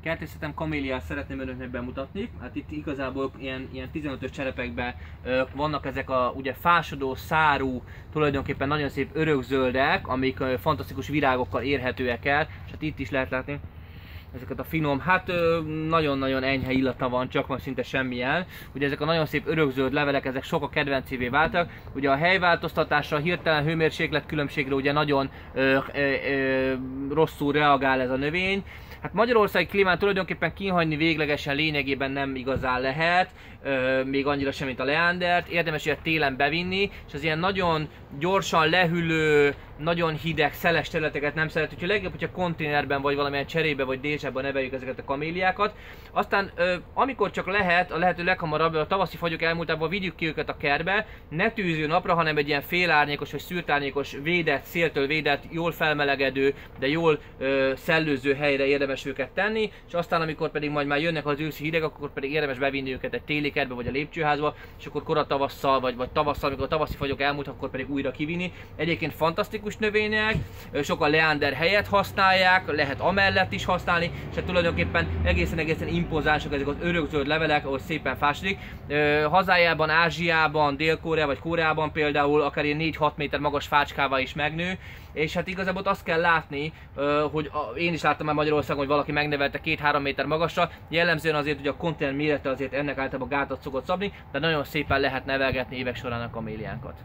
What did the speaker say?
kertészetem kaméliát szeretném önöknek bemutatni. Hát itt igazából ilyen 15-ös cserepekben vannak ezek a ugye fásodó, szárú, tulajdonképpen nagyon szép örökzöldek, amik fantasztikus virágokkal érhetőek el, és hát itt is lehet látni ezeket a finom, hát nagyon-nagyon enyhe illata van, csak van szinte semmilyen. Ugye ezek a nagyon szép örökzöld levelek, ezek sok a kedvencévé váltak. Ugye a helyváltoztatásra, hirtelen hőmérséklet különbségre ugye nagyon rosszul reagál ez a növény. Hát magyarországi klímán tulajdonképpen kihagyni véglegesen lényegében nem igazán lehet, még annyira sem, mint a leandert. Érdemes ilyet télen bevinni, és az ilyen nagyon gyorsan lehűlő, nagyon hideg, szeles területeket nem szeret, úgyhogy legjobb, hogyha konténerben vagy valamilyen cserébe vagy dézsában neveljük ezeket a kaméliákat. Aztán amikor csak lehet, a lehető leghamarabb, a tavaszi fagyok elmúltában vigyük ki őket a kertbe, ne tűző napra, hanem egy ilyen félárnyékos vagy szűrtárnyékos, védett, széltől védett, jól felmelegedő, de jól szellőző helyre érdemes őket tenni, és aztán amikor pedig majd már jönnek az őszi hideg, akkor pedig érdemes bevinni őket egy téli kertbe vagy a lépcsőházba, és akkor kora tavasszal vagy tavasszal, amikor a tavaszi fagyok elmúltak, akkor pedig újra kivinni. Egyébként fantasztikus növények, sokan leander helyet használják, lehet amellett is használni, és hát tulajdonképpen egészen impozánsak ezek az örökzöld levelek, ahol szépen fásodik. Hazájában, Ázsiában, Dél-Koreában vagy Koreában például akár ilyen 4-6 méter magas fácskával is megnő, és hát igazából azt kell látni, hogy én is láttam már Magyarországon, hogy valaki megnevelte 2-3 méter magasra, jellemzően azért, hogy a konténer mérete azért ennek általában gátat szokott szabni, de nagyon szépen lehet nevelgetni évek során a kaméliánkat.